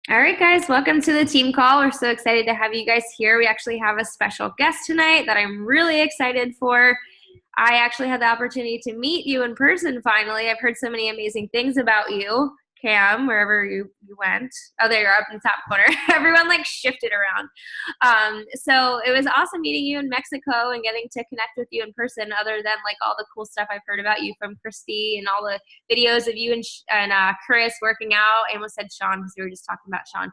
All right, guys, welcome to the team call. We're so excited to have you guys here. We actually have a special guest tonight that I'm really excited for. I actually had the opportunity to meet you in person finally. I've heard so many amazing things about you, Cam, wherever you went. Oh, there you're up in the top corner. Everyone like shifted around. So it was awesome meeting you in Mexico and getting to connect with you in person, other than like all the cool stuff I've heard about you from Christy and all the videos of you and Chris working out. I almost said Sean because we were just talking about Sean.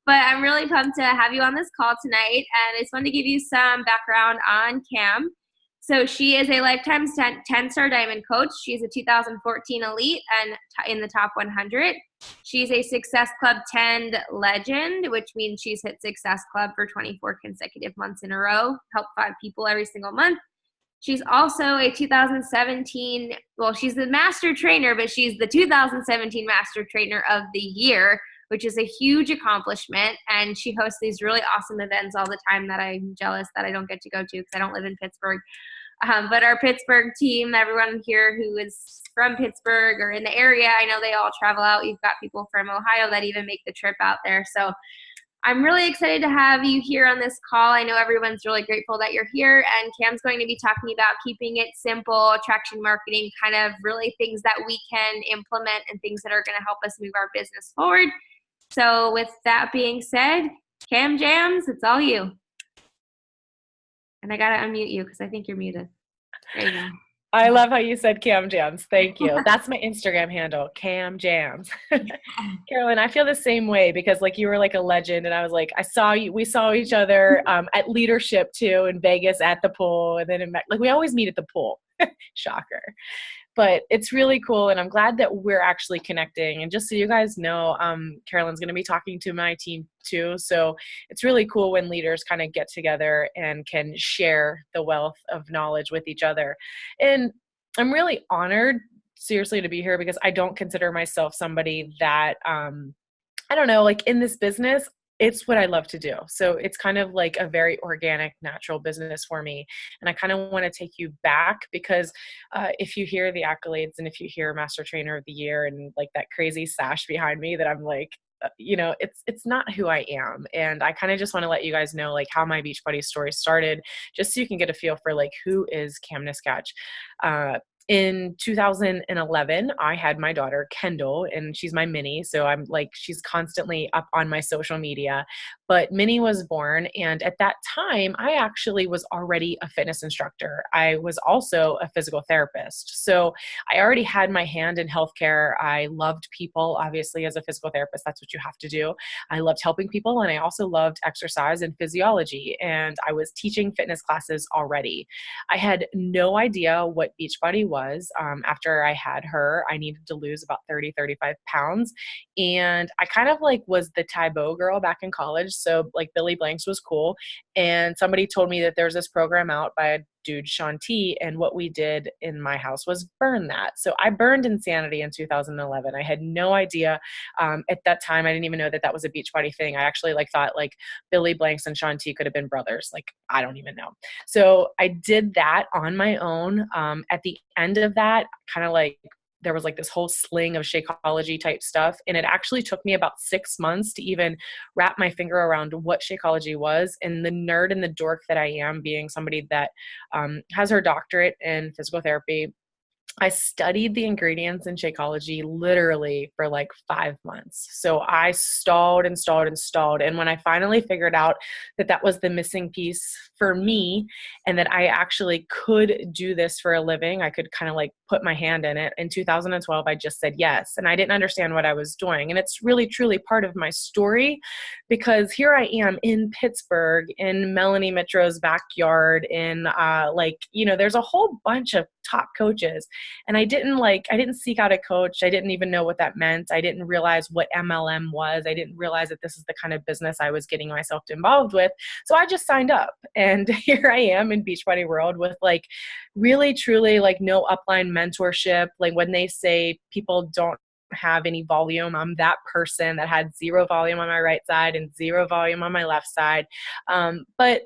But I'm really pumped to have you on this call tonight. And I just wanted to give you some background on Cam. So she is a lifetime 10-star diamond coach. She's a 2014 elite and in the top 100. She's a Success Club 10 legend, which means she's hit Success Club for 24 consecutive months in a row, helped 5 people every single month. She's also a 2017, well, she's the master trainer, but she's the 2017 master trainer of the year, which is a huge accomplishment. And she hosts these really awesome events all the time that I'm jealous that I don't get to go to because I don't live in Pittsburgh. But our Pittsburgh team, everyone here who is from Pittsburgh or in the area, I know they all travel out. You've got people from Ohio that even make the trip out there. So I'm really excited to have you here on this call. I know everyone's really grateful that you're here, and Cam's going to be talking about keeping it simple, attraction marketing, kind of really things that we can implement and things that are going to help us move our business forward. So with that being said, Cam Jams, it's all you. And I got to unmute you because I think you're muted. There you go. I love how you said Cam Jams. Thank you. That's my Instagram handle, Cam Jams. Carolyn, I feel the same way because like you were like a legend and I was like, I saw you, we saw each other at leadership too in Vegas at the pool. And then like we always meet at the pool. Shocker. But it's really cool. And I'm glad that we're actually connecting. And just so you guys know, Carolyn's going to be talking to my team too. So it's really cool when leaders kind of get together and can share the wealth of knowledge with each other. And I'm really honored, seriously, to be here because I don't consider myself somebody that, I don't know, like in this business, it's what I love to do. So it's kind of like a very organic, natural business for me. And I kind of want to take you back because if you hear the accolades and if you hear Master Trainer of the Year and like that crazy sash behind me that I'm like, it's not who I am. And I kind of just want to let you guys know like how my Beachbody story started, just so you can get a feel for like who is Cam Niskatch. In 2011, I had my daughter, Kendall, and she's my Minnie. So I'm like, she's constantly up on my social media. But Minnie was born. And at that time, I actually was already a fitness instructor. I was also a physical therapist. So I already had my hand in healthcare. I loved people, obviously, as a physical therapist. That's what you have to do. I loved helping people. And I also loved exercise and physiology. And I was teaching fitness classes already. I had no idea what Beachbody was. After I had her, I needed to lose about 30, 35 pounds. And I kind of like was the Tae Bo girl back in college. So like Billy Blanks was cool. And somebody told me that there's this program out by a dude, Shaun T. And what we did in my house was burn that. So I burned Insanity in 2011. I had no idea. At that time, I didn't even know that that was a Beachbody thing. I actually like thought like Billy Blanks and Shaun T could have been brothers. Like, I don't even know. So I did that on my own. At the end of that, kind of like there was like this whole sling of Shakeology type stuff. And it actually took me about 6 months to even wrap my finger around what Shakeology was. And the nerd and the dork that I am, being somebody that has her doctorate in physical therapy, I studied the ingredients in Shakeology literally for like 5 months. So I stalled and stalled and stalled. And when I finally figured out that that was the missing piece for me and that I actually could do this for a living, I could kind of like put my hand in it. In 2012, I just said yes. And I didn't understand what I was doing. And it's really, truly part of my story because here I am in Pittsburgh, in Melanie Mitro's backyard, in there's a whole bunch of top coaches. And I didn't seek out a coach. I didn't even know what that meant. I didn't realize what MLM was. I didn't realize that this is the kind of business I was getting myself involved with. So I just signed up. And here I am in Beachbody world with like really, truly like no upline mentorship. Like when they say people don't have any volume, I'm that person that had zero volume on my right side and zero volume on my left side. But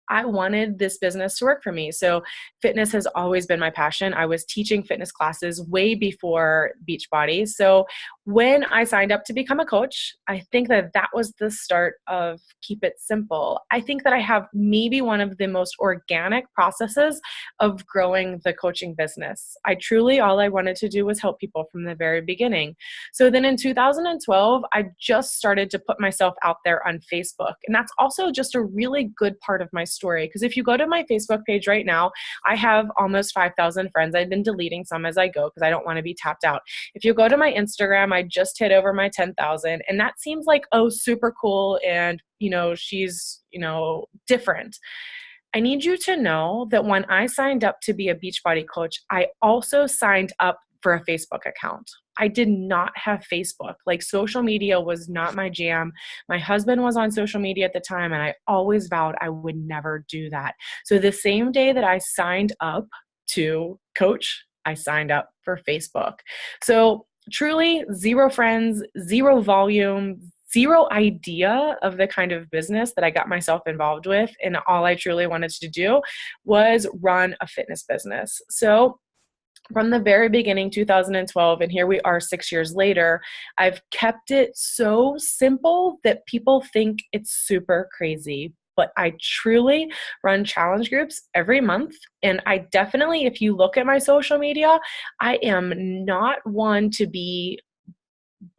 I wanted this business to work for me. So fitness has always been my passion. I was teaching fitness classes way before Beachbody. So when I signed up to become a coach, I think that that was the start of Keep It Simple. I think that I have maybe one of the most organic processes of growing the coaching business. I truly, all I wanted to do was help people from the very beginning. So then in 2012, I just started to put myself out there on Facebook. And that's also just a really good part of my story. Because if you go to my Facebook page right now, I have almost 5,000 friends. I've been deleting some as I go because I don't want to be tapped out. If you go to my Instagram, I just hit over my 10,000. And that seems like, oh, super cool. And, she's, different. I need you to know that when I signed up to be a Beachbody coach, I also signed up for a Facebook account. I did not have Facebook. Like, social media was not my jam. My husband was on social media at the time, and I always vowed I would never do that. So the same day that I signed up to coach, I signed up for Facebook. So truly zero friends, zero volume, zero idea of the kind of business that I got myself involved with. And all I truly wanted to do was run a fitness business. So from the very beginning, 2012, and here we are 6 years later, I've kept it so simple that people think it's super crazy. But I truly run challenge groups every month. And I definitely, if you look at my social media, I am not one to be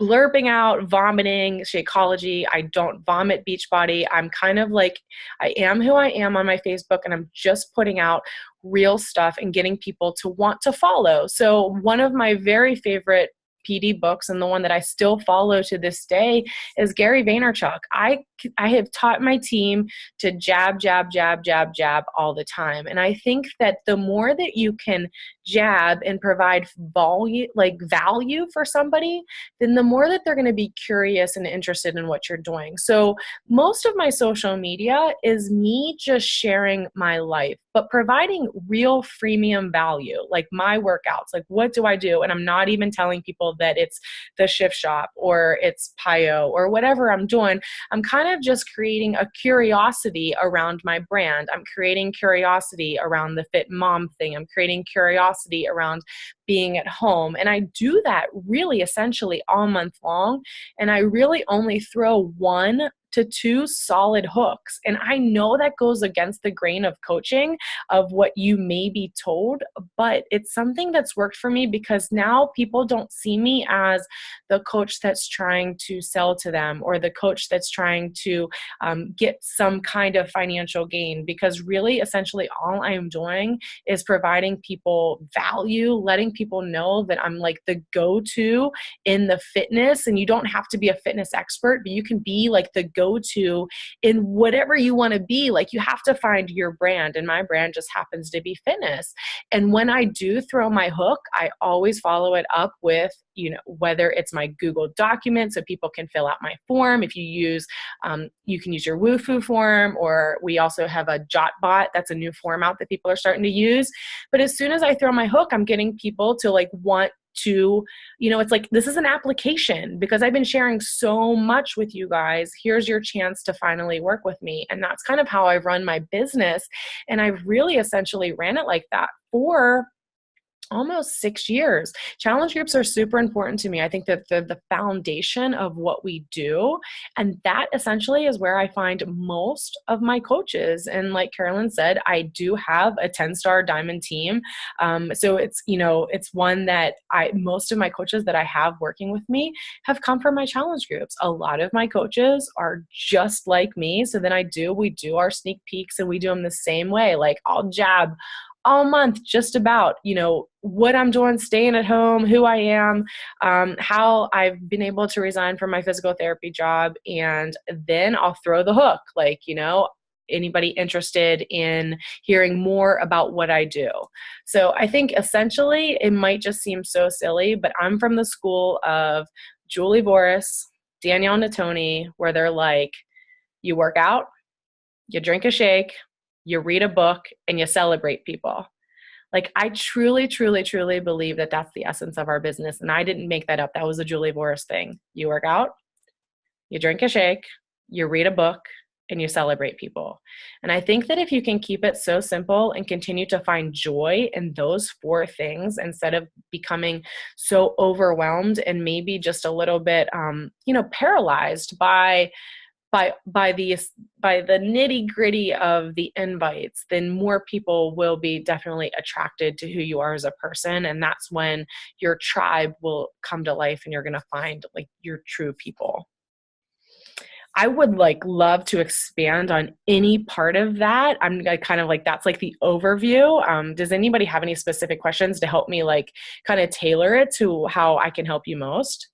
blurping out, vomiting Shakeology. I don't vomit Beachbody. I'm kind of like, I am who I am on my Facebook, and I'm just putting out real stuff and getting people to want to follow. So one of my very favorite PD books, and the one that I still follow to this day, is Gary Vaynerchuk. I have taught my team to jab, jab, jab, jab, jab all the time. And I think that the more that you can jab and provide value for somebody, then the more that they're going to be curious and interested in what you're doing. So most of my social media is me just sharing my life, but providing real freemium value, like my workouts, like what do I do? And I'm not even telling people that it's the Shift Shop or it's PiYo or whatever I'm doing. I'm kind of just creating a curiosity around my brand. I'm creating curiosity around the Fit Mom thing. I'm creating curiosity around being at home. And I do that really essentially all month long. And I really only throw 1 to 2 solid hooks. And I know that goes against the grain of coaching, of what you may be told, but it's something that's worked for me because now people don't see me as the coach that's trying to sell to them or the coach that's trying to get some kind of financial gain, because really essentially all I am doing is providing people value, letting people know that I'm like the go-to in the fitness. And you don't have to be a fitness expert, but you can be like the go-to in whatever you want to be. Like, you have to find your brand, and my brand just happens to be fitness. And when I do throw my hook, I always follow it up with, whether it's my Google document so people can fill out my form. If you use, you can use your Wufoo form, or we also have a JotBot. That's a new form out that people are starting to use. But as soon as I throw my hook, I'm getting people to want to, it's like, this is an application because I've been sharing so much with you guys. Here's your chance to finally work with me. And that's kind of how I've run my business. And I've really essentially ran it like that for almost 6 years. Challenge groups are super important to me. I think that they're the foundation of what we do. And that essentially is where I find most of my coaches. And like Carolyn said, I do have a 10-star diamond team. So it's one that most of my coaches that I have working with me have come from my challenge groups. A lot of my coaches are just like me. So then we do our sneak peeks, and we do them the same way. Like, I'll jab all month just about, what I'm doing, staying at home, who I am, how I've been able to resign from my physical therapy job. And then I'll throw the hook, like, anybody interested in hearing more about what I do. So I think essentially it might just seem so silly, but I'm from the school of Julie Voris, Danielle Natoni, where they're like, you work out, you drink a shake, you read a book, and you celebrate people. Like, I truly, truly, truly believe that that's the essence of our business. And I didn't make that up. That was a Julie Boris thing. You work out, you drink a shake, you read a book, and you celebrate people. And I think that if you can keep it so simple and continue to find joy in those 4 things instead of becoming so overwhelmed and maybe just a little bit, paralyzed by the nitty gritty of the invites, then more people will be definitely attracted to who you are as a person. And that's when your tribe will come to life and you're going to find like your true people. I would love to expand on any part of that. I'm kind of like, that's like the overview. Does anybody have any specific questions to help me like kind of tailor it to how I can help you most?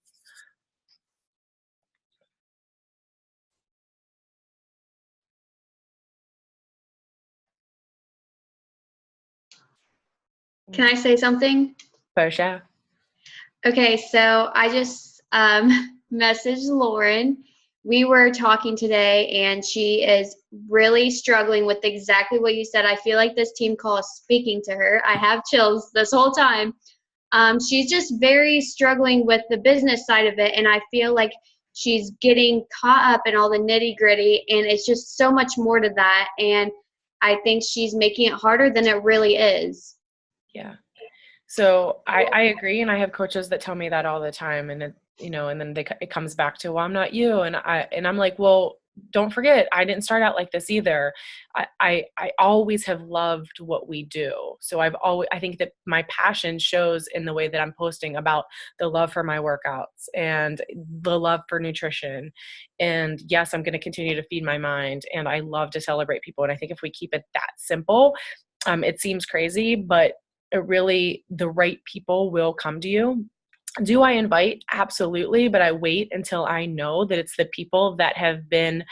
Can I say something? Posha? Okay, so I just messaged Lauren. We were talking today, and she is really struggling with exactly what you said. I feel like this team call is speaking to her. I have chills this whole time. She's just very struggling with the business side of it, and I feel like she's getting caught up in all the nitty-gritty, and it's just so much more to that, and I think she's making it harder than it really is. Yeah. So I agree. And I have coaches that tell me that all the time. And and then it comes back to, well, I'm not you. And I'm like, well, don't forget, I didn't start out like this either. I always have loved what we do. So I think that my passion shows in the way that I'm posting about the love for my workouts and the love for nutrition. And yes, I'm going to continue to feed my mind. And I love to celebrate people. And I think if we keep it that simple, it seems crazy, but the right people will come to you. Do I invite? Absolutely. But I wait until I know that it's the people that have been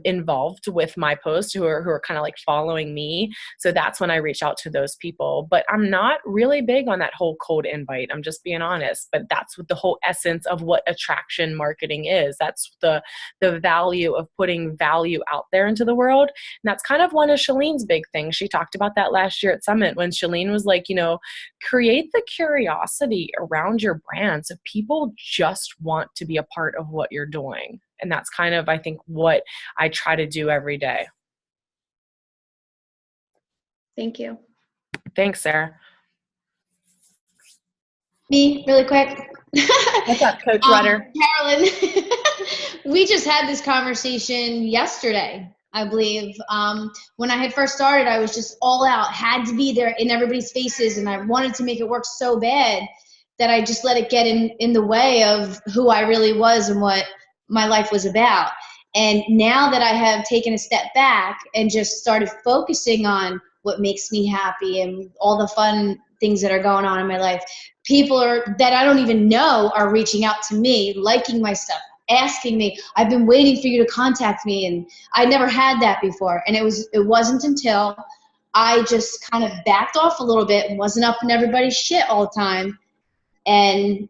involved with my post who are kind of like following me. So that's when I reach out to those people. But I'm not really big on that whole cold invite. I'm just being honest. But that's what the whole essence of what attraction marketing is. That's the value of putting value out there into the world. And that's kind of one of Shalene's big things. She talked about that last year at Summit when Shalene was like, create the curiosity around your brand so people just want to be a part of what you're doing. And that's kind of, I think, what I try to do every day. Thank you. Thanks, Sarah. Me, really quick. What's up, Coach Rudder? Carolyn, we just had this conversation yesterday, I believe. When I had first started, I was just all out, had to be there in everybody's faces, and I wanted to make it work so bad that I just let it get in the way of who I really was and what my life was about. And now that I have taken a step back and just started focusing on what makes me happy and all the fun things that are going on in my life, people that I don't even know are reaching out to me, liking my stuff, asking me, I've been waiting for you to contact me. And I never had that before. And it wasn't until I just kind of backed off a little bit and wasn't up in everybody's shit all the time. And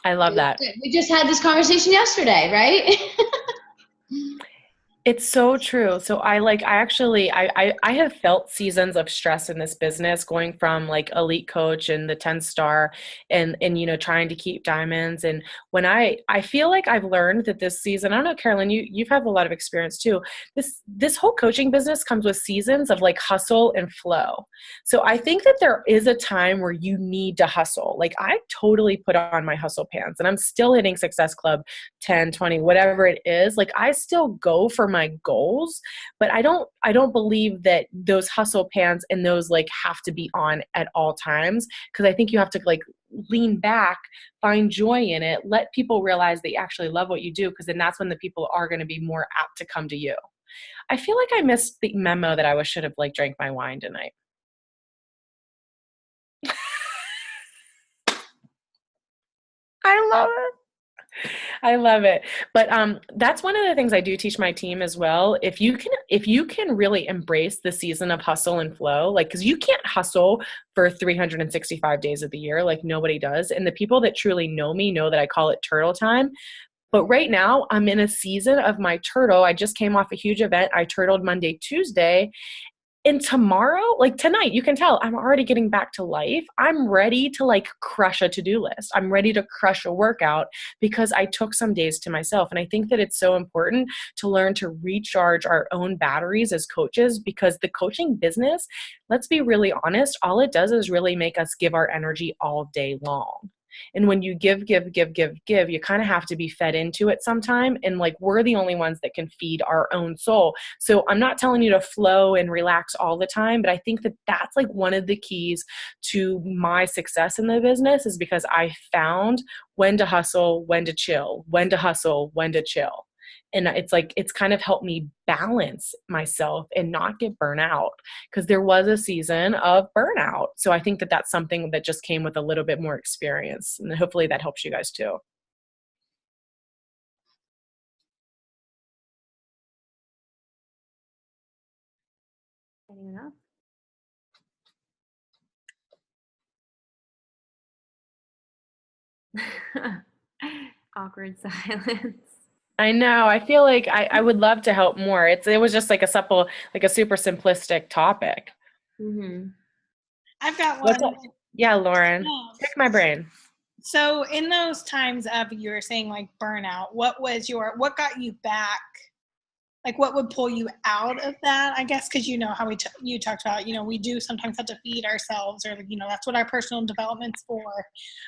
I love that. We just had this conversation yesterday, right? It's so true. So I have felt seasons of stress in this business, going from like elite coach and the 10-star and trying to keep diamonds. And when I feel like I've learned that this season, I don't know, Carolyn, you've had a lot of experience too. This whole coaching business comes with seasons of like hustle and flow. So I think that there is a time where you need to hustle. Like I totally put on my hustle pants and I'm still hitting Success Club 10, 20, whatever it is. Like I still go for my goals, but I don't believe that those hustle pants and those like have to be on at all times, because I think you have to like lean back, find joy in it, let people realize that you actually love what you do, because then that's when the people are going to be more apt to come to you. I feel like I missed the memo that I should have like drank my wine tonight. I love it. I love it. But that's one of the things I do teach my team as well. If you can really embrace the season of hustle and flow, like, because you can't hustle for 365 days of the year, like nobody does. And the people that truly know me know that I call it turtle time. But right now I'm in a season of my turtle. I just came off a huge event. I turtled Monday, Tuesday. And tomorrow, like tonight, you can tell I'm already getting back to life. I'm ready to like crush a to-do list. I'm ready to crush a workout because I took some days to myself. And I think that it's so important to learn to recharge our own batteries as coaches, because the coaching business, let's be really honest, all it does is really make us give our energy all day long. And when you give, you kind of have to be fed into it sometime. And like, we're the only ones that can feed our own soul. So I'm not telling you to flow and relax all the time, but I think that that's like one of the keys to my success in the business, is because I found when to hustle, when to chill, when to hustle, when to chill. And it's like, it's kind of helped me balance myself and not get burnout, because there was a season of burnout. So I think that that's something that just came with a little bit more experience, and hopefully that helps you guys too. Anyone else? Awkward silence. I know. I feel like I would love to help more. It was just like a super simplistic topic. Mm-hmm. I've got one. Yeah, Lauren, pick my brain. So in those times of, you were saying like burnout, what got you back? Like what would pull you out of that, I guess? Because you know how you talked about, we do sometimes have to feed ourselves, or, that's what our personal development's for.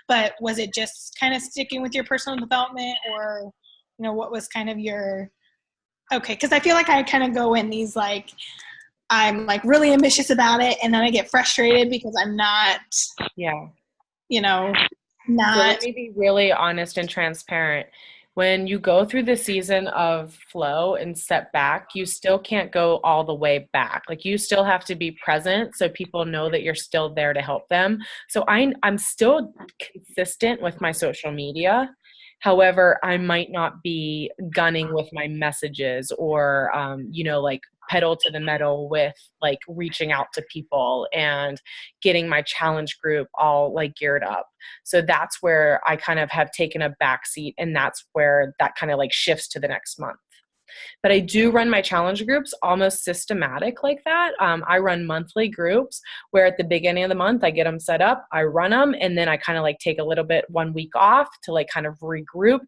But was it just kind of sticking with your personal development, or, what was kind of okay, because I feel like I kind of go in these like, I'm like really ambitious about it, and then I get frustrated because I'm not, not. So let me be really honest and transparent. When you go through the season of flow and step back, you still can't go all the way back. Like, you still have to be present so people know that you're still there to help them. So I'm still consistent with my social media. However, I might not be gunning with my messages, or, like pedal to the metal with like reaching out to people and getting my challenge group all like geared up. So that's where I kind of have taken a back seat, and that's where that kind of like shifts to the next month. But I do run my challenge groups almost systematic like that. I run monthly groups where at the beginning of the month, I get them set up, I run them, and then I kind of like take a little bit 1 week off to like kind of regroup,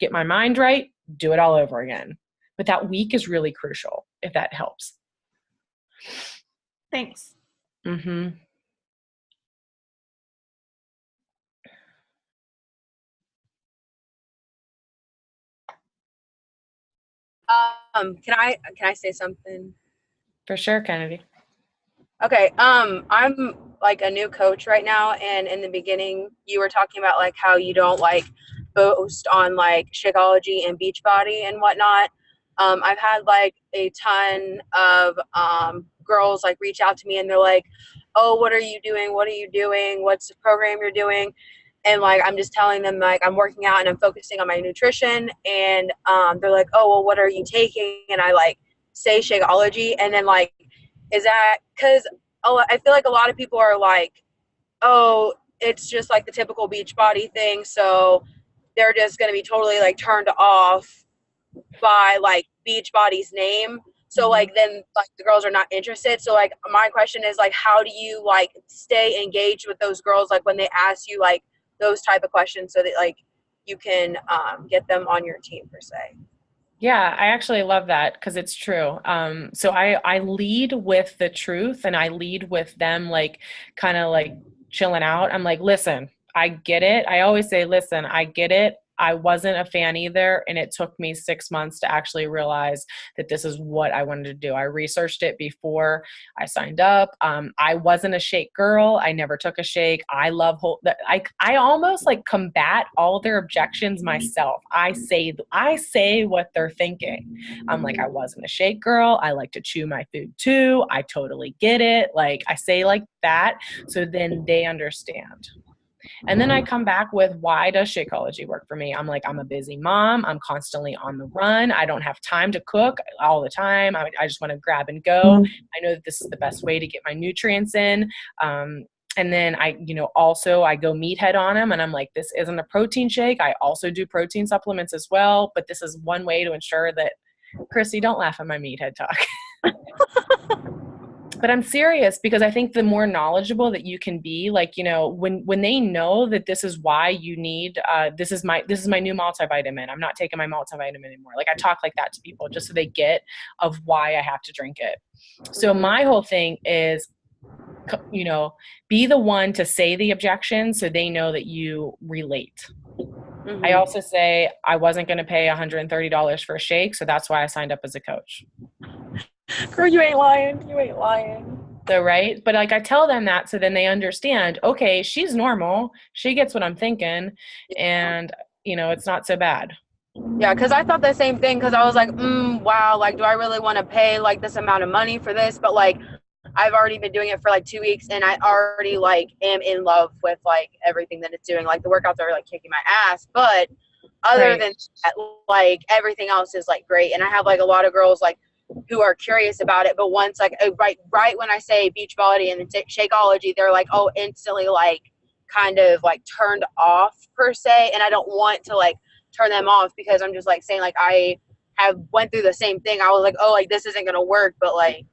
get my mind right, do it all over again. But that week is really crucial, if that helps. Thanks. Mm-hmm. Can I say something? For sure, Kennedy. Okay. I'm like a new coach right now, and in the beginning you were talking about like how you don't like boast on like Shakeology and Beachbody and whatnot. I've had like a ton of girls like reach out to me, and they're like, oh, what are you doing? What are you doing? What's the program you're doing? And like, I'm just telling them like I'm working out and I'm focusing on my nutrition. And they're like, oh, well, what are you taking? And I like say Shakeology. And then like, is that because I feel like a lot of people are like, oh, it's just like the typical Beachbody thing. So they're just going to be totally like turned off by like Beachbody's name. So like then like the girls are not interested. So like my question is like, how do you like stay engaged with those girls like when they ask you like those type of questions, so that like you can get them on your team per se? Yeah, I actually love that, because it's true. So I lead with the truth, and I lead with them like kind of like chilling out. I'm like, listen, I get it. I always say, listen, I get it. I wasn't a fan either, and it took me 6 months to actually realize that this is what I wanted to do. I researched it before I signed up. I wasn't a shake girl. I never took a shake. I love I almost like combat all their objections myself. I say what they're thinking. I'm like, I wasn't a shake girl. I like to chew my food too. I totally get it. Like, I say like that, so then they understand. And then I come back with, why does Shakeology work for me? I'm like, I'm a busy mom. I'm constantly on the run. I don't have time to cook all the time. I just want to grab and go. I know that this is the best way to get my nutrients in. And then I go meathead on them, and I'm like, this isn't a protein shake. I also do protein supplements as well, but this is one way to ensure that, Chrissy, don't laugh at my meathead talk. But I'm serious, because I think the more knowledgeable that you can be, like, you know, when they know that this is why you need, this is my new multivitamin. I'm not taking my multivitamin anymore. Like, I talk like that to people just so they get of why I have to drink it. So my whole thing is, you know, be the one to say the objection so they know that you relate. I also say I wasn't going to pay $130 for a shake, so that's why I signed up as a coach. Girl, you ain't lying. You ain't lying. So, right? But like, I tell them that so then they understand, okay, she's normal. She gets what I'm thinking. And, you know, it's not so bad. Yeah, because I thought the same thing, because I was like, wow, like, do I really want to pay like this amount of money for this? But like, I've already been doing it for like 2 weeks, and I already like am in love with like everything that it's doing. Like, the workouts are like kicking my ass, but other than that, like, everything else is like great. And I have like a lot of girls like who are curious about it, but once like right when I say Beachbody and Shakeology, they're like, oh, instantly like kind of like turned off per se. And I don't want to like turn them off, because I'm just like saying, like, I have went through the same thing. I was like, oh, like, this isn't gonna work, but like,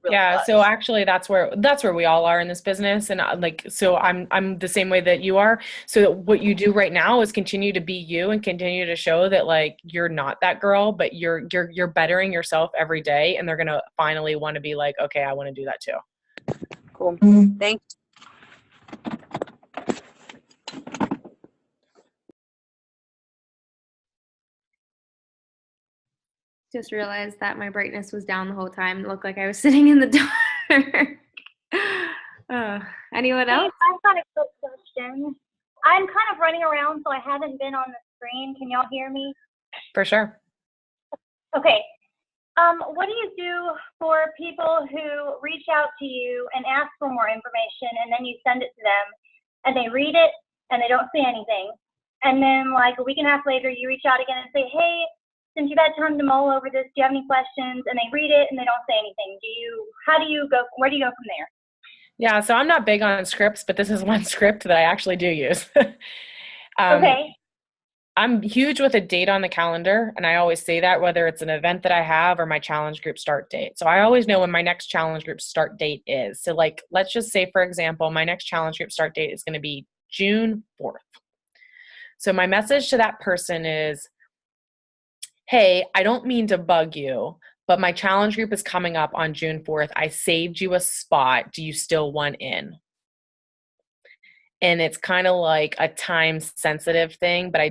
really does. So actually that's where we all are in this business. And like, so I'm the same way that you are. So what you do right now is continue to be you and continue to show that like, you're not that girl, but you're bettering yourself every day. And they're going to finally want to be like, okay, I want to do that too. Cool. Thanks. Just realized that my brightness was down the whole time. It looked like I was sitting in the dark. Anyone else? I've got a quick question. I'm kind of running around, so I haven't been on the screen. Can y'all hear me? For sure. Okay. What do you do for people who reach out to you and ask for more information, and then you send it to them, and they read it, and they don't say anything? And then, like, a week and a half later, you reach out again and say, hey, since you've had time to mull over this, do you have any questions? And they read it and they don't say anything. Where do you go from there? Yeah, so I'm not big on scripts, but this is one script that I actually do use. Okay. I'm huge with a date on the calendar, and I always say that, whether it's an event that I have or my challenge group start date. So I always know when my next challenge group start date is. So like, let's just say, for example, my next challenge group start date is going to be June 4th. So my message to that person is, hey, I don't mean to bug you, but my challenge group is coming up on June 4th. I saved you a spot. Do you still want in? And it's kind of like a time sensitive thing, but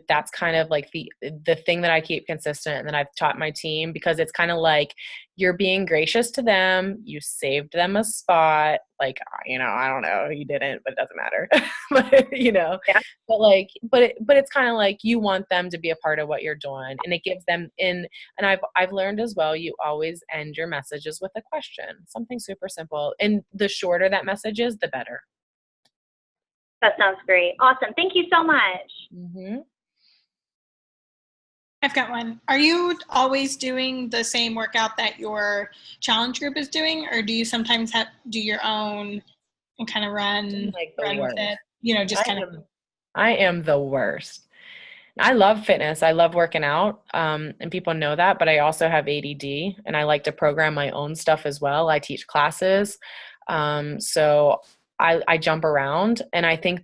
that's kind of like the thing that I keep consistent and that I've taught my team, because it's kind of like, you're being gracious to them. You saved them a spot. Like, you know, I don't know, you didn't, but it doesn't matter. But, you know, yeah. but it's kind of like, you want them to be a part of what you're doing, and it gives them and I've learned as well, you always end your messages with a question, something super simple. And the shorter that message is, the better. That sounds great. Awesome. Thank you so much. Mm-hmm. I've got one. Are you always doing the same workout that your challenge group is doing, or do you sometimes do your own and kind of run with it? You know, just I am the worst. I love fitness. I love working out, and people know that, but I also have ADD, and I like to program my own stuff as well. I teach classes. So I jump around, and I think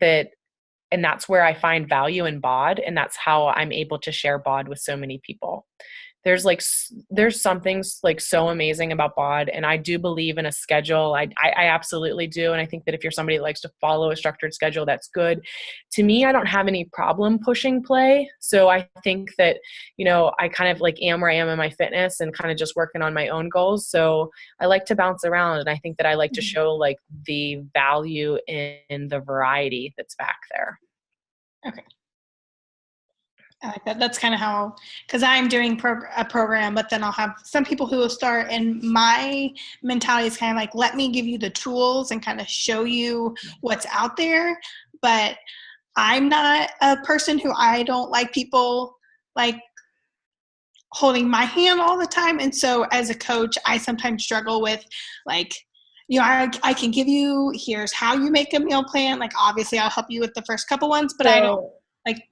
and that's where I find value in BOD, and that's how I'm able to share BOD with so many people. There's something like so amazing about BOD, and I do believe in a schedule. I absolutely do, and I think that if you're somebody that likes to follow a structured schedule, that's good. To me, I don't have any problem pushing play, so I think that, you know, I kind of like am where I am in my fitness and kind of just working on my own goals. So I like to bounce around, and I think that I like to show like the value in the variety that's back there. Okay. I like that. That's kind of how, because I'm doing a program, but then I'll have some people who will start, and my mentality is kind of like, let me give you the tools and kind of show you what's out there. But I'm not a person I don't like people like holding my hand all the time. And so as a coach, I sometimes struggle with like, you know, I can give you, here's how you make a meal plan. Like, obviously I'll help you with the first couple ones, but I don't like.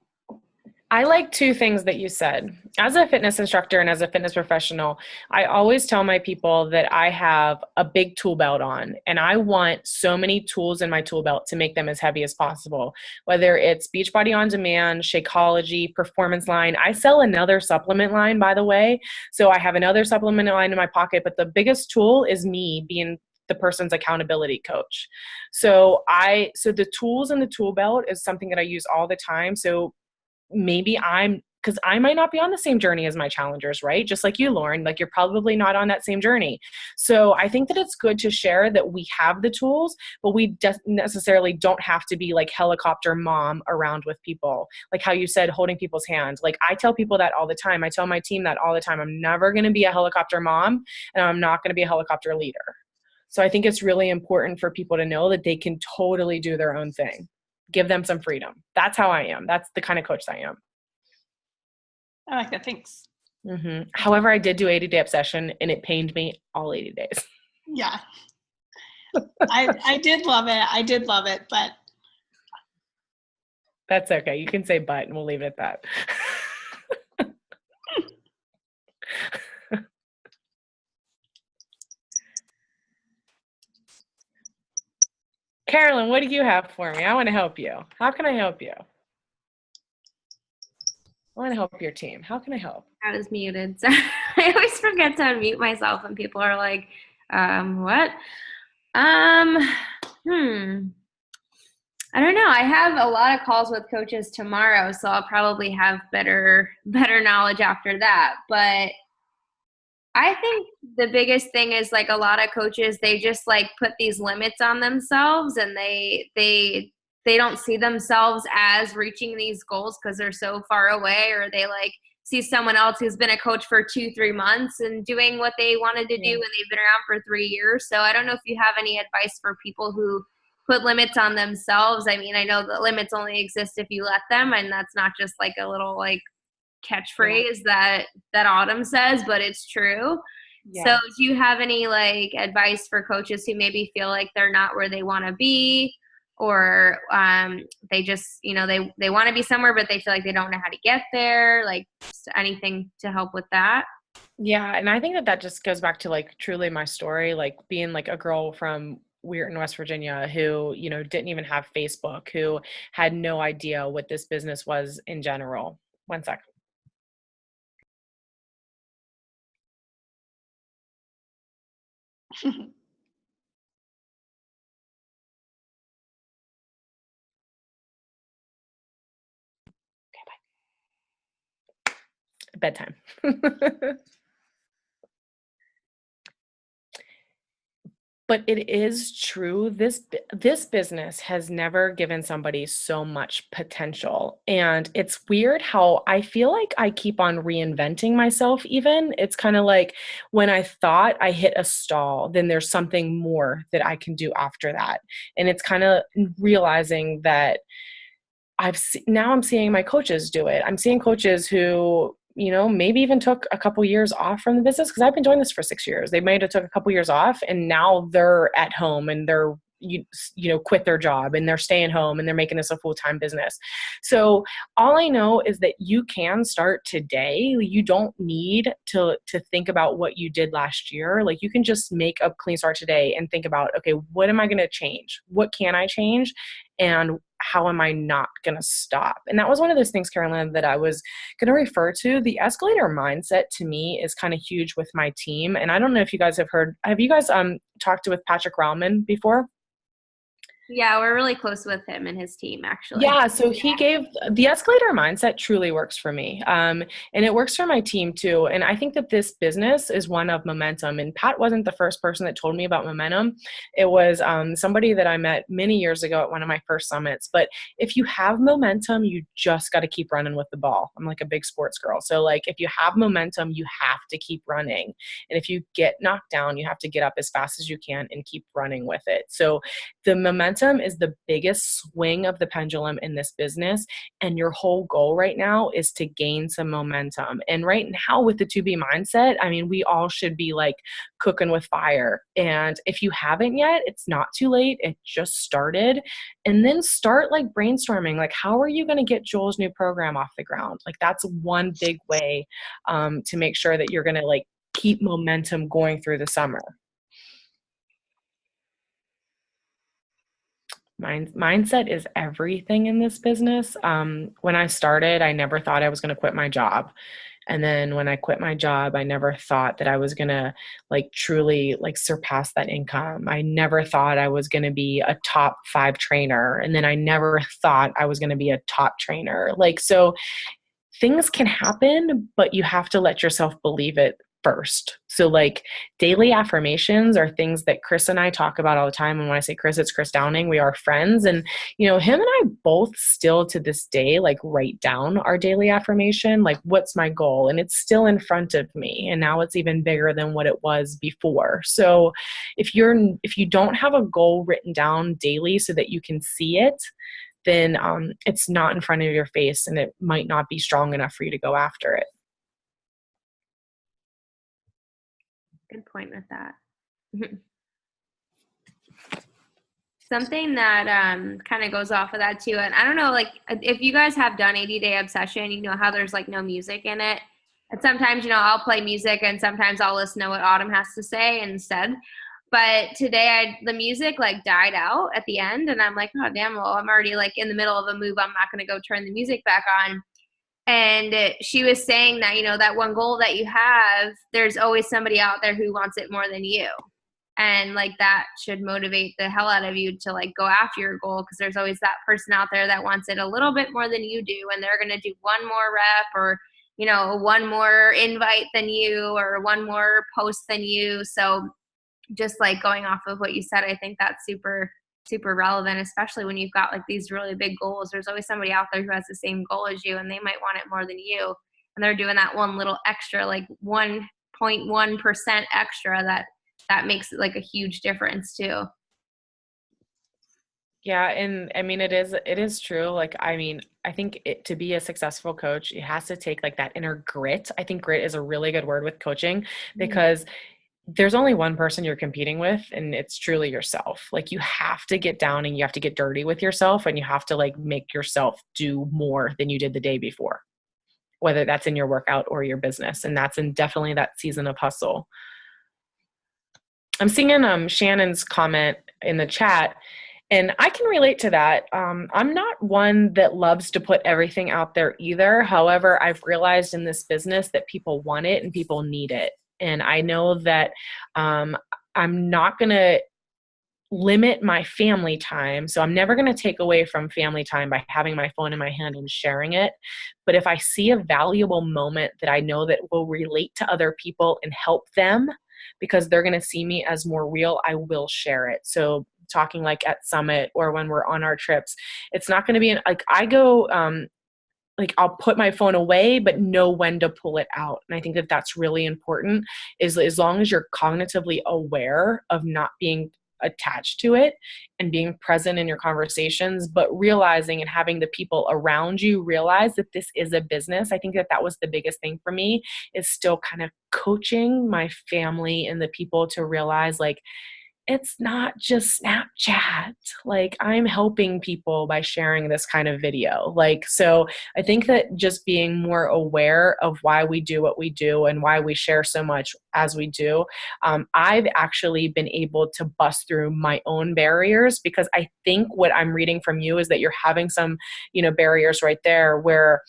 I like two things that you said. As a fitness instructor and as a fitness professional, I always tell my people that I have a big tool belt on, and I want so many tools in my tool belt to make them as heavy as possible. Whether it's Beachbody On Demand, Shakeology, Performance Line. I sell another supplement line, by the way. So I have another supplement line in my pocket, but the biggest tool is me being the person's accountability coach. So the tools in the tool belt is something that I use all the time. So maybe because I might not be on the same journey as my challengers, right? Just like you, Lauren, like you're probably not on that same journey. So I think that it's good to share that we have the tools, but we necessarily don't have to be like helicopter mom around with people. Like how you said, holding people's hands. Like I tell people that all the time. I tell my team that all the time. I'm never going to be a helicopter mom, and I'm not going to be a helicopter leader. So I think it's really important for people to know that they can totally do their own thing. Give them some freedom. That's how I am. That's the kind of coach I am. I like that. Thanks. Mm-hmm. However, I did do 80-day obsession, and it pained me all 80 days. Yeah. I did love it. I did love it, but. That's okay. You can say but, and we'll leave it at that. Carolyn, what do you have for me? I want to help you. How can I help you? I want to help your team. How can I help? I was muted. So I always forget to unmute myself when people are like, what? I don't know. I have a lot of calls with coaches tomorrow, so I'll probably have better knowledge after that. But I think the biggest thing is like a lot of coaches, they just like put these limits on themselves, and they don't see themselves as reaching these goals because they're so far away, or they like see someone else who's been a coach for 2-3 months and doing what they wanted to do when they've been around for 3 years. So I don't know if you have any advice for people who put limits on themselves. I mean, I know the limits only exist if you let them, and that's not just like a little like catchphrase that Autumn says, but it's true. Yeah. So do you have any like advice for coaches who maybe feel like they're not where they want to be, or they just, they want to be somewhere, but they feel like they don't know how to get there? Like anything to help with that? Yeah. And I think that just goes back to like truly my story, like being like a girl from Weirton, West Virginia, who, didn't even have Facebook, who had no idea what this business was in general. One second. Okay, bye. Bedtime. But it is true. This business has never given somebody so much potential. And it's weird how I feel like I keep on reinventing myself even. It's kind of like when I thought I hit a stall, then there's something more that I can do after that. And it's kind of realizing that now I'm seeing my coaches do it. I'm seeing coaches who maybe even took a couple years off from the business, because I've been doing this for 6 years. They might have took a couple years off, and now they're at home and they're, quit their job and they're staying home and they're making this a full-time business. So all I know is that you can start today. You don't need to think about what you did last year. Like you can just make a clean start today and think about, okay, what am I going to change? What can I change? And how am I not going to stop? And that was one of those things, Carolyn, that I was going to refer to. The escalator mindset to me is kind of huge with my team. And I don't know if you guys have you guys talked with Patrick Rauman before? Yeah, we're really close with him and his team, actually. Yeah, so he gave the escalator mindset truly works for me. And it works for my team too. And I think that this business is one of momentum. And Pat wasn't the first person that told me about momentum. It was somebody that I met many years ago at one of my first summits. But if you have momentum, you just got to keep running with the ball. I'm like a big sports girl. So like if you have momentum, you have to keep running. And if you get knocked down, you have to get up as fast as you can and keep running with it. So the momentum momentum is the biggest swing of the pendulum in this business. And your whole goal right now is to gain some momentum. And right now with the To Be mindset, I mean, we all should be like cooking with fire. And if you haven't yet, it's not too late. It just started. And then start like brainstorming, like, how are you going to get Joel's new program off the ground? Like, that's one big way to make sure that you're going to like keep momentum going through the summer. Mindset is everything in this business. When I started, I never thought I was going to quit my job. And then when I quit my job, I never thought that I was going to like truly like surpass that income. I never thought I was going to be a top 5 trainer. And then I never thought I was going to be a top trainer. Like, so things can happen, but you have to let yourself believe it first. So like daily affirmations are things that Chris and I talk about all the time. And when I say Chris, it's Chris Downing. We are friends. And, you know, him and I both still to this day, like write down our daily affirmation, like what's my goal? And it's still in front of me. And now it's even bigger than what it was before. So if you don't have a goal written down daily so that you can see it, then it's not in front of your face and it might not be strong enough for you to go after it. Good point with that. Something that kind of goes off of that too, and I don't know, like if you guys have done 80-day obsession, you know how there's like no music in it. And sometimes, you know, I'll play music and sometimes I'll listen to what Autumn has to say instead. But today the music like died out at the end and I'm like, oh damn, well I'm already like in the middle of a move. I'm not gonna go turn the music back on. And she was saying that, you know, that one goal that you have, there's always somebody out there who wants it more than you. And like that should motivate the hell out of you to like go after your goal, because there's always that person out there that wants it a little bit more than you do. And they're going to do one more rep or, you know, one more invite than you or one more post than you. So just like going off of what you said, I think that's super relevant, especially when you've got like these really big goals. There's always somebody out there who has the same goal as you and they might want it more than you. And they're doing that one little extra, like 1.1% extra that makes like a huge difference too. Yeah. And I mean, it is true. Like, I mean, I think to be a successful coach, it has to take like that inner grit. I think grit is a really good word with coaching because there's only one person you're competing with and it's truly yourself. Like you have to get down and you have to get dirty with yourself and you have to like make yourself do more than you did the day before, whether that's in your workout or your business. And that's definitely that season of hustle. I'm seeing Shannon's comment in the chat and I can relate to that. I'm not one that loves to put everything out there either. However, I've realized in this business that people want it and people need it. And I know that I'm not going to limit my family time. So I'm never going to take away from family time by having my phone in my hand and sharing it. But if I see a valuable moment that I know that will relate to other people and help them because they're going to see me as more real, I will share it. So talking like at Summit or when we're on our trips, it's not going to be like I go like I'll put my phone away, but know when to pull it out. And I think that that's really important is as long as you're cognitively aware of not being attached to it and being present in your conversations, but realizing and having the people around you realize that this is a business. I think that that was the biggest thing for me is still kind of coaching my family and the people to realize like, it's not just Snapchat. Like I'm helping people by sharing this kind of video. Like, so I think that just being more aware of why we do what we do and why we share so much as we do, I've actually been able to bust through my own barriers because I think what I'm reading from you is that you're having some, you know, barriers right there where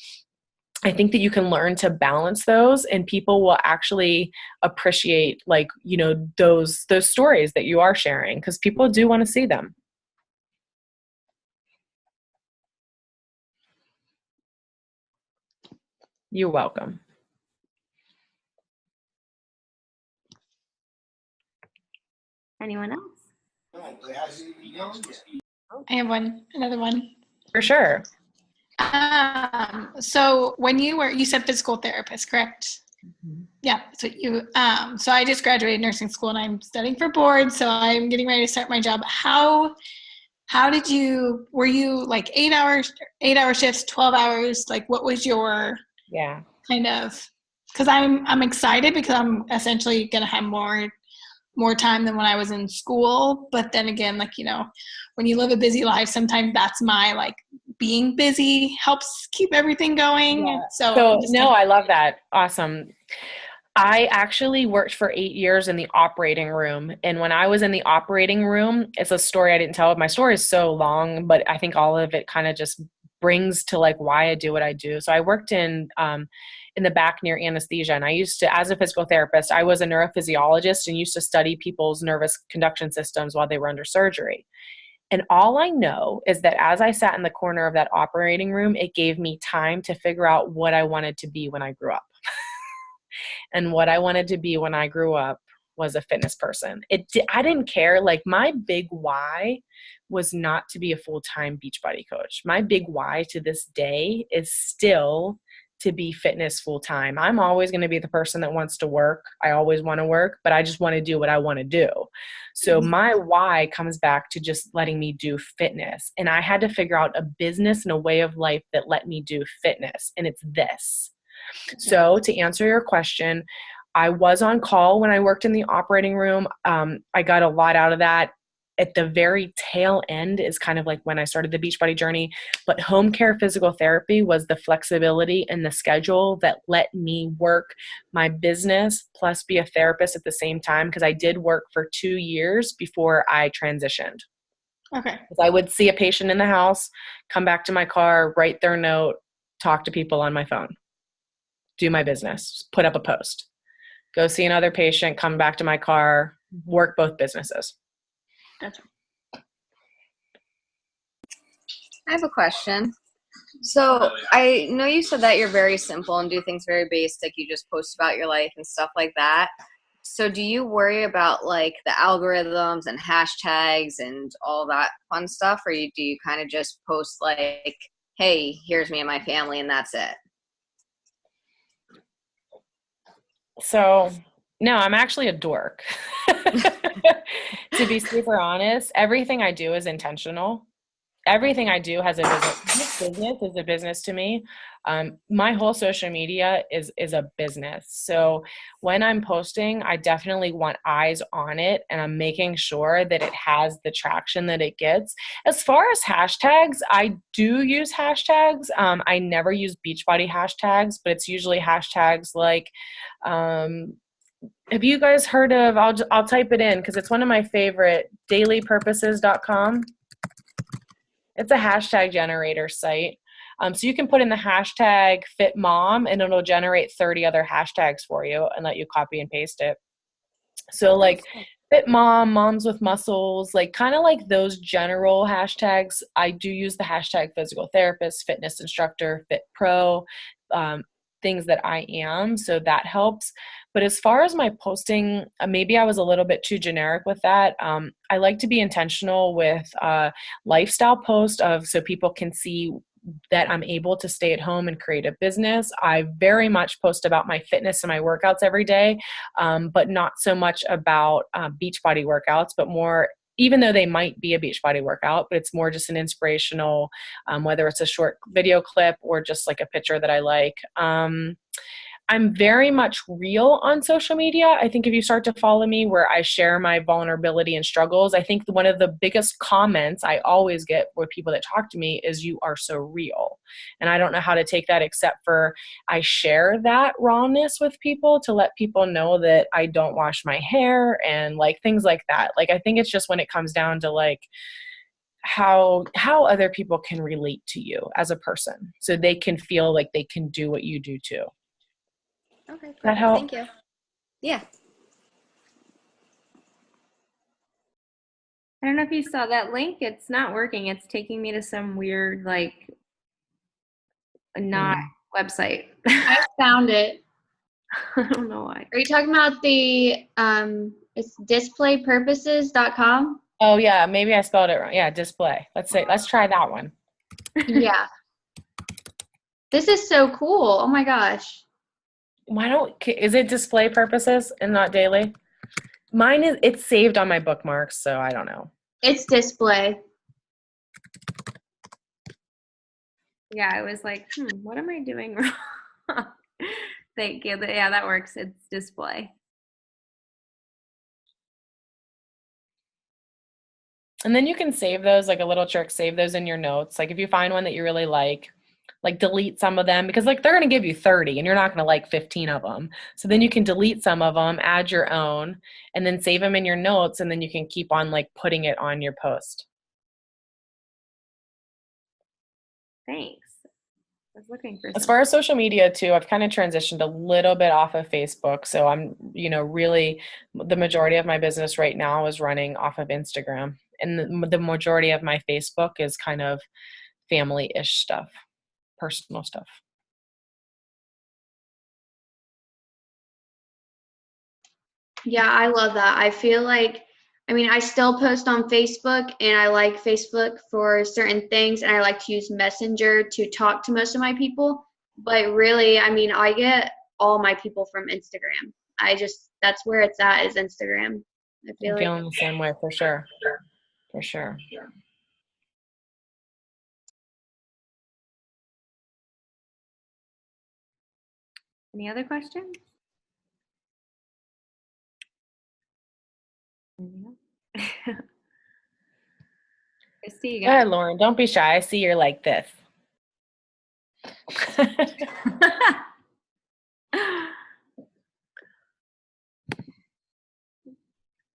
I think that you can learn to balance those and people will actually appreciate like, you know, those stories that you are sharing because people do want to see them. You're welcome. Anyone else? I have another one. For sure. So when you said physical therapist, correct? Mm-hmm. Yeah. So so I just graduated nursing school and I'm studying for board. So I'm getting ready to start my job. How how did you, were you like 8 hour shifts, 12 hours? Like what was your kind of, because I'm excited because I'm essentially going to have more time than when I was in school. But then again, like, you know, when you live a busy life, sometimes that's my like being busy helps keep everything going. Yeah. So no, I love that. Awesome. I actually worked for 8 years in the operating room. And when I was in the operating room, it's a story I didn't tell. My story is so long, but I think all of it kind of just brings to like why I do what I do. So I worked in the back near anesthesia. And I used to, as a physical therapist, I was a neurophysiologist and used to study people's nervous conduction systems while they were under surgery. And all I know is that as I sat in the corner of that operating room, it gave me time to figure out what I wanted to be when I grew up. And what I wanted to be when I grew up was a fitness person. I didn't care. Like my big why was not to be a full-time Beachbody coach. My big why to this day is still to be fitness full-time. I'm always going to be the person that wants to work. I always want to work, but I just want to do what I want to do. So my why comes back to just letting me do fitness. And I had to figure out a business and a way of life that let me do fitness. And it's this. So to answer your question, I was on call when I worked in the operating room. I got a lot out of that. At the very tail end is kind of like when I started the Beachbody journey, but home care physical therapy was the flexibility and the schedule that let me work my business plus be a therapist at the same time. Cause I did work for 2 years before I transitioned. Okay. I would see a patient in the house, come back to my car, write their note, talk to people on my phone, do my business, put up a post, go see another patient, come back to my car, work both businesses. That's I have a question. So I know you said that you're very simple and do things very basic. You just post about your life and stuff like that. So do you worry about like the algorithms and hashtags and all that fun stuff? Or do you kind of just post like, hey, here's me and my family and that's it? So no, I'm actually a dork. To be super honest, everything I do is intentional. Everything I do has a business. This business is a business to me. My whole social media is a business. So when I'm posting, I definitely want eyes on it, and I'm making sure that it has the traction that it gets. As far as hashtags, I do use hashtags. I never use Beachbody hashtags, but it's usually hashtags like, have you guys heard of, I'll type it in because it's one of my favorite, dailypurposes.com. It's a hashtag generator site. So you can put in the hashtag FitMom and it'll generate 30 other hashtags for you and let you copy and paste it. So like FitMom, moms with muscles, like kind of like those general hashtags. I do use the hashtag physical therapist, fitness instructor, fit pro, things that I am. So that helps. But as far as my posting, maybe I was a little bit too generic with that. I like to be intentional with lifestyle posts so people can see that I'm able to stay at home and create a business. I very much post about my fitness and my workouts every day, but not so much about Beachbody workouts, but more, even though they might be a Beachbody workout, but it's more just an inspirational, whether it's a short video clip or just like a picture that I like. I'm very much real on social media. I think if you start to follow me where I share my vulnerability and struggles, I think one of the biggest comments I always get with people that talk to me is you are so real. And I don't know how to take that except for I share that rawness with people to let people know that I don't wash my hair and like things like that. Like I think it's just when it comes down to like how other people can relate to you as a person so they can feel like they can do what you do too. Okay, perfect. That help? Thank you. Yeah. I don't know if you saw that link. It's not working. It's taking me to some weird, like, not website. I found it. I don't know why. Are you talking about the it's displaypurposes.com? Oh yeah, maybe I spelled it wrong. Yeah, display. Let's try that one. Yeah. This is so cool. Oh my gosh. Is it display purposes and not daily? It's saved on my bookmarks, so I don't know. It's display. Yeah, I was like, what am I doing wrong? Thank you. Yeah, that works. It's display. And then you can save those, like a little trick, save those in your notes. Like if you find one that you really like delete some of them, because like they're going to give you 30 and you're not going to like 15 of them. So then you can delete some of them, add your own, and then save them in your notes. And then you can keep on like putting it on your post. Thanks. I was looking for As far as social media too, I've kind of transitioned a little bit off of Facebook. So I'm, really the majority of my business right now is running off of Instagram. And the majority of my Facebook is kind of family-ish stuff, personal stuff. Yeah, I love that. I feel like, I still post on Facebook and I like Facebook for certain things and I like to use Messenger to talk to most of my people. But really, I get all my people from Instagram. That's where it's at, is Instagram. I feel I'm like. feeling the same way for sure. For sure. Any other questions? Christy, Go ahead, Lauren. Don't be shy. I see you're like this.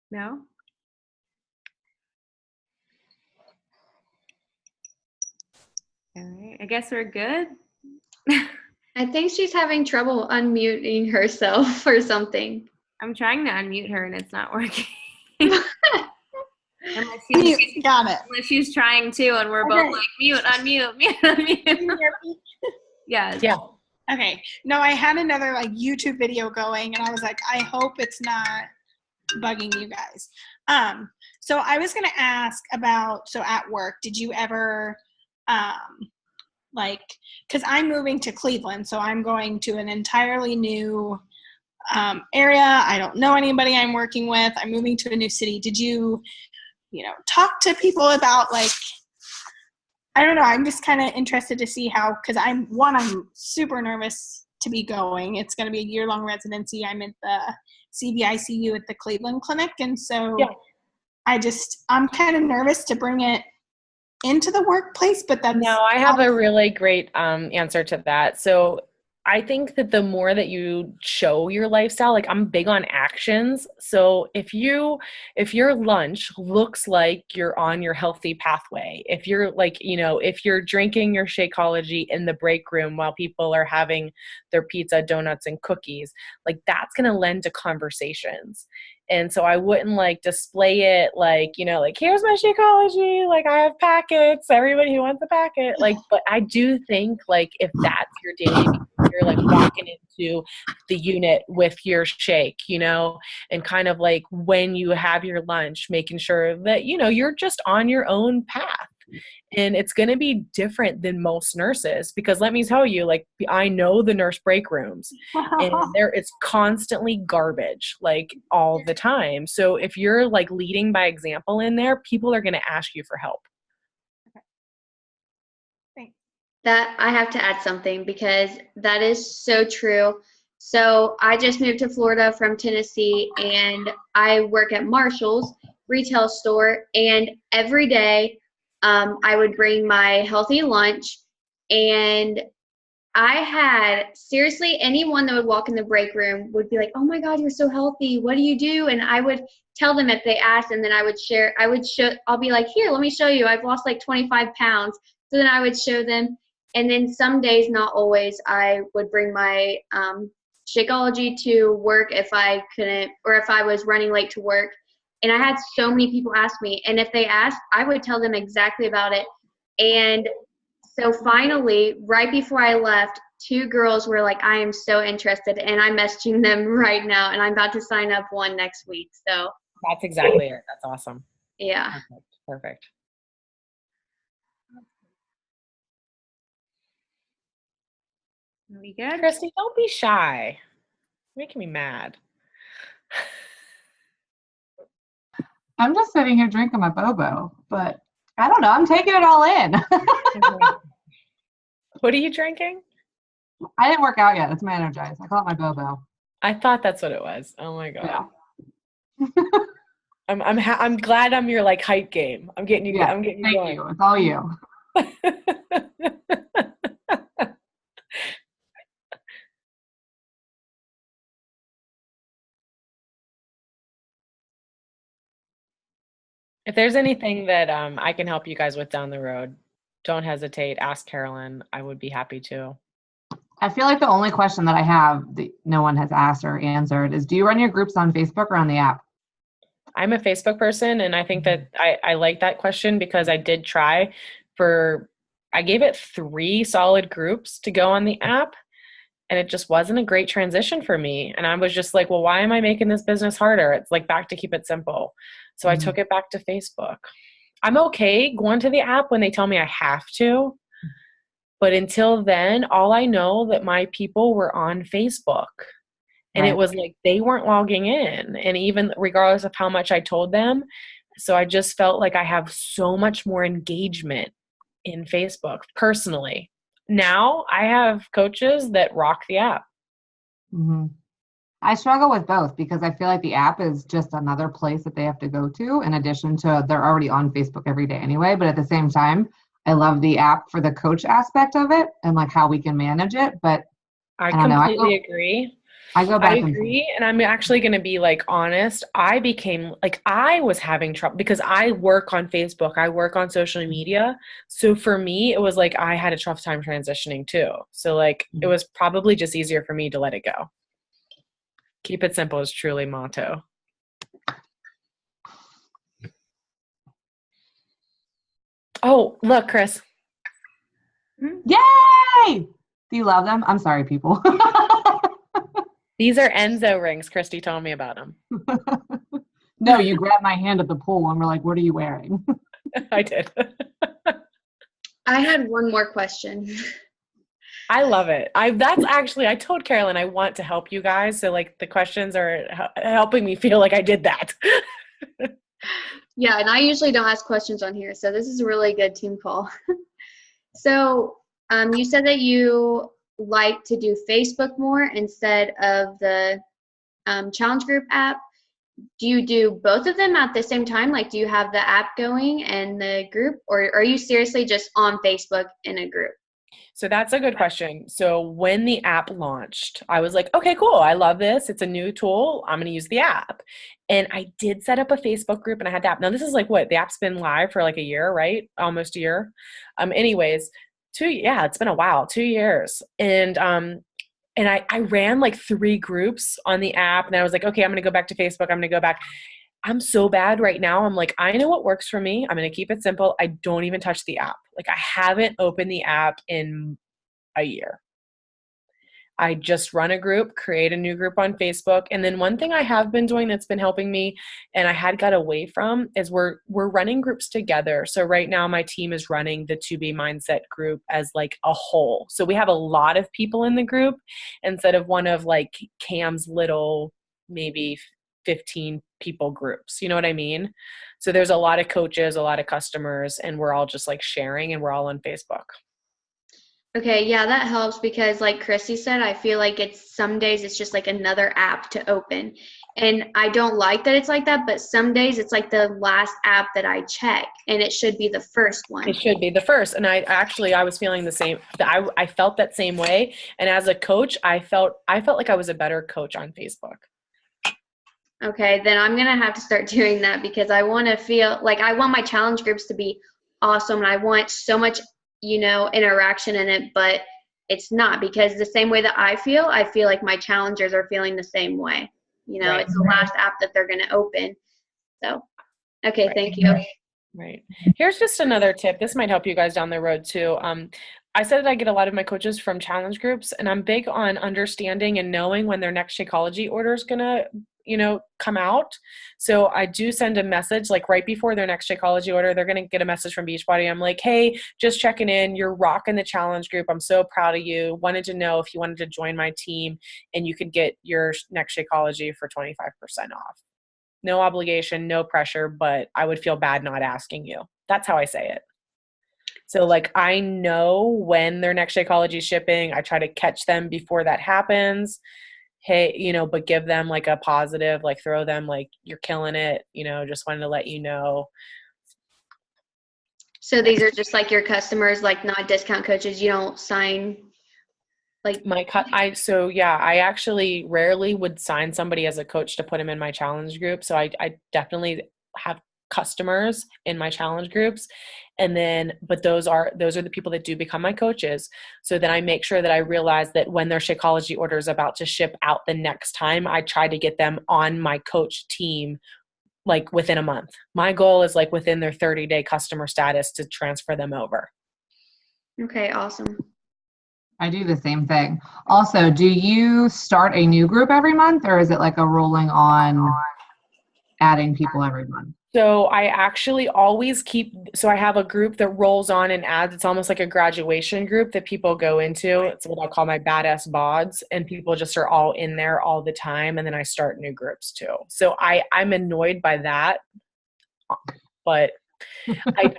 No? All right. I guess we're good. I think she's having trouble unmuting herself or something. I'm trying to unmute her and it's not working. Unless she's trying to, and we're both like, mute, unmute, mute, unmute. Yes. Yeah. Okay. No, I had another like YouTube video going and I was like, I hope it's not bugging you guys. So I was gonna ask about, so at work, did you ever because I'm moving to Cleveland, so I'm going to an entirely new area. I don't know anybody I'm working with. I'm moving to a new city. Did you talk to people about I don't know. I'm just kind of interested to see how, because I'm super nervous to be going. It's going to be a year-long residency. I'm at the CVICU at the Cleveland Clinic, and so yeah. I'm kind of nervous to bring it into the workplace, but that's no, I have a really great answer to that. So I think that the more that you show your lifestyle, like I'm big on actions. So if your lunch looks like you're on your healthy pathway, if you're if you're drinking your Shakeology in the break room while people are having their pizza, donuts, and cookies, like that's going to lend to conversations. And so I wouldn't display it here's my Shakeology, I have packets, everybody who wants a packet. But I do think if that's your daily, you're walking into the unit with your shake, and kind of when you have your lunch, making sure that, you're just on your own path. And it's going to be different than most nurses, because let me tell you, I know the nurse break rooms and it's constantly garbage, all the time. So if you're leading by example in there, people are going to ask you for help. Okay. Thanks. That I have to add something, because that is so true. So I just moved to Florida from Tennessee and I work at Marshall's retail store, and every day I would bring my healthy lunch, and I had seriously anyone that would walk in the break room would be like, oh my God, you're so healthy. What do you do? And I would tell them if they asked, and then I'll be like, here, let me show you. I've lost 25 pounds. So then I would show them. And then some days, not always, I would bring my Shakeology to work if I couldn't, or if I was running late to work. And I had so many people ask me, and if they asked, I would tell them exactly about it. And so finally, right before I left, 2 girls were like, I am so interested, and I'm messaging them right now, and I'm about to sign up one next week. So that's exactly it. That's awesome. Yeah. Perfect. Are we good? Christy, don't be shy. You're making me mad. I'm just sitting here drinking my bobo, but I don't know. I'm taking it all in. What are you drinking? I didn't work out yet. It's my Energize. I call it my Bobo. I thought that's what it was. Oh my god. Yeah. I'm glad I'm your like height game. I'm getting you. Yeah. I'm getting you Thank going. you. It's all you. If there's anything that I can help you guys with down the road, don't hesitate. Ask Carolyn. I would be happy to. I feel like the only question that I have that no one has asked or answered is, do you run your groups on Facebook or on the app? I'm a Facebook person, and I think that I like that question because I did try I gave it 3 solid groups to go on the app, and it just wasn't a great transition for me. And I was just like, well, why am I making this business harder? It's like back to keep it simple. So I took it back to Facebook. I'm okay going to the app when they tell me I have to. But until then, all I know that my people were on Facebook. And Right. it was like they weren't logging in. And even regardless of how much I told them. So I just felt like I have so much more engagement in Facebook personally. Now I have coaches that rock the app. Mm-hmm. I struggle with both because I feel like the app is just another place that they have to go to in addition to they're already on Facebook every day anyway. But at the same time, I love the app for the coach aspect of it and like how we can manage it. But I don't know. completely agree. I go back I and agree. And I'm actually going to be like honest. I became like, I was having trouble because I work on Facebook. I work on social media. So for me, it was like, I had a tough time transitioning too. So like, it was probably just easier for me to let it go. Keep it simple is truly motto. Oh, look, Chris. Yay! Do you love them? I'm sorry, people. These are Enzo rings. Christy told me about them. No, you grabbed my hand at the pool and we're like, what are you wearing? I did. I had one more question. I love it. I told Carolyn I want to help you guys. So like the questions are helping me feel like I did that. Yeah, and I usually don't ask questions on here, so this is a really good team call. So you said that you like to do Facebook more instead of the challenge group app. Do you do both of them at the same time? Like, do you have the app going and the group, or are you seriously just on Facebook in a group? So that's a good question. So when the app launched, I was like, okay, cool. I love this. It's a new tool. I'm going to use the app. And I did set up a Facebook group and I had the app. Now this is like what? The app's been live for like a year, right? Almost a year. Anyways, it's been a while, 2 years. And I ran like 3 groups on the app and I was like, okay, I'm going to go back to Facebook. I'm going to go back. I'm so bad right now. I'm like, I know what works for me. I'm going to keep it simple. I don't even touch the app. Like I haven't opened the app in a year. I just run a group, create a new group on Facebook. And then one thing I have been doing that's been helping me and I had got away from is we're running groups together. So right now my team is running the 2B Mindset group as like a whole. So we have a lot of people in the group instead of one of like Cam's little maybe 15 people groups. You know what I mean? So there's a lot of coaches, a lot of customers, and we're all just like sharing and we're all on Facebook. Okay, yeah, that helps because like Christy said, I feel like some days it's just like another app to open. And I don't like that it's like that, but some days it's like the last app that I check and it should be the first one. It should be the first. And I was feeling the same. I felt that same way. And as a coach, I felt like I was a better coach on Facebook. Okay, then I'm going to have to start doing that because I want to feel like I want my challenge groups to be awesome. And I want so much, interaction in it, but it's not because the same way that I feel like my challengers are feeling the same way. Right. It's the last app that they're going to open. So, okay, Thank you. Right. Here's just another tip. This might help you guys down the road too. I said that I get a lot of my coaches from challenge groups, and I'm big on understanding and knowing when their next Shakeology order is going to, come out. So I do send a message like right before their next Shakeology order. They're going to get a message from Beachbody. I'm like, hey, just checking in. You're rocking the challenge group. I'm so proud of you. Wanted to know if you wanted to join my team and you could get your next Shakeology for 25% off. No obligation, no pressure, but I would feel bad not asking you. That's how I say it. So like I know when their next Shakeology is shipping. I try to catch them before that happens. Hey, you know, but give them like a positive, like throw them like you're killing it, you know, just wanted to let you know. So these are just like your customers, like not discount coaches. You don't sign like I actually rarely would sign somebody as a coach to put them in my challenge group. So I definitely have customers in my challenge groups. And then, but those are the people that do become my coaches. So then I make sure that I realize that when their Shakeology order is about to ship out the next time, I try to get them on my coach team like within a month. My goal is like within their 30-day customer status to transfer them over. Okay, awesome. I do the same thing. Also, do you start a new group every month, or is it like a rolling on adding people every month? So I actually always I have a group that rolls on and adds. It's almost like a graduation group that people go into. It's what I call my badass bods, and people just are all in there all the time. And then I start new groups too. So I'm annoyed by that, but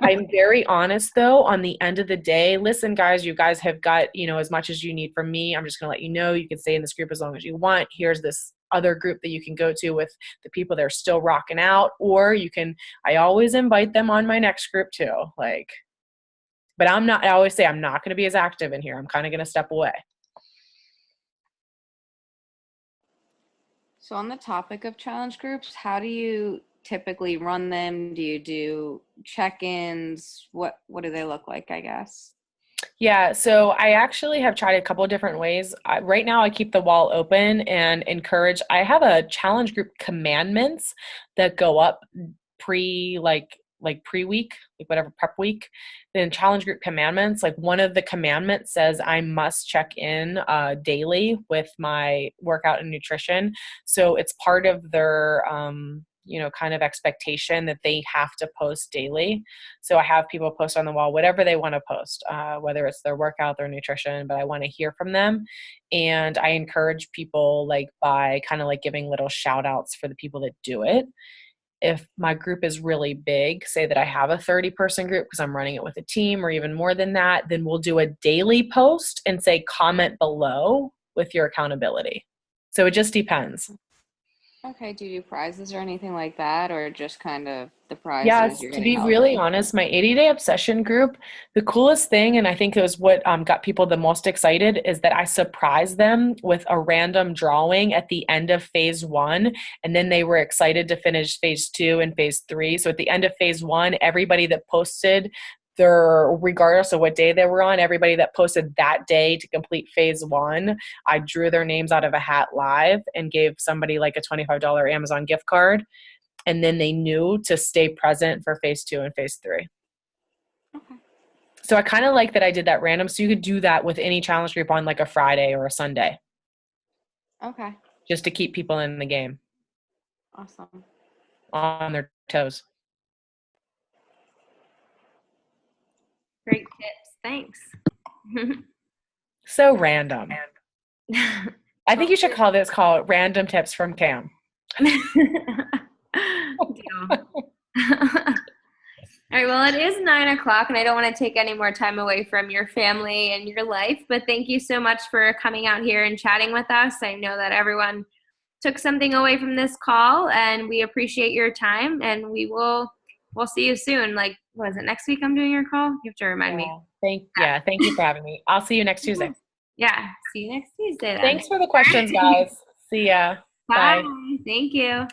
I'm very honest though. On the end of the day, listen, guys, you guys have got, you know, as much as you need from me. I'm just going to let you know, you can stay in this group as long as you want. Here's this other group that you can go to with the people that are still rocking out, or I always invite them on my next group too. Like, but I always say I'm not going to be as active in here. I'm kind of going to step away. So on the topic of challenge groups, how do you typically run them? Do you do check-ins? What do they look like, I guess? Yeah, so I actually have tried a couple of different ways. Right now I keep the wall open and encourage. I have a challenge group commandments that go up pre-week, like whatever prep week. Then challenge group commandments, like one of the commandments says I must check in daily with my workout and nutrition. So it's part of their kind of expectation that they have to post daily. So I have people post on the wall whatever they want to post, whether it's their workout, their nutrition, but I want to hear from them. And I encourage people like by kind of like giving little shout outs for the people that do it. If my group is really big, say that I have a 30-person group because I'm running it with a team or even more than that, then we'll do a daily post and say comment below with your accountability. So it just depends. Okay, do you do prizes or anything like that, or just kind of the prizes? Yeah, you're to getting be really honest, my 80-day obsession group, the coolest thing, and I think it was what got people the most excited, is that I surprised them with a random drawing at the end of phase 1, and then they were excited to finish phase 2 and phase 3. So at the end of phase 1, everybody that posted regardless of what day they were on, everybody that posted that day to complete phase 1, I drew their names out of a hat live and gave somebody like a $25 Amazon gift card. And then they knew to stay present for phase 2 and phase 3. Okay. So I kind of like that I did that random. So you could do that with any challenge group on like a Friday or a Sunday. Okay. Just to keep people in the game. Awesome. On their toes. Great tips. Thanks. So random. I think you should call Random Tips from Cam. All right, well, it is 9:00 and I don't want to take any more time away from your family and your life, but thank you so much for coming out here and chatting with us. I know that everyone took something away from this call, and we appreciate your time, and we'll see you soon. Like, what is it, next week I'm doing your call? You have to remind me. Thank you for having me. I'll see you next Tuesday. Yeah, see you next Tuesday then. Thanks for the questions, guys. See ya. Bye. Thank you.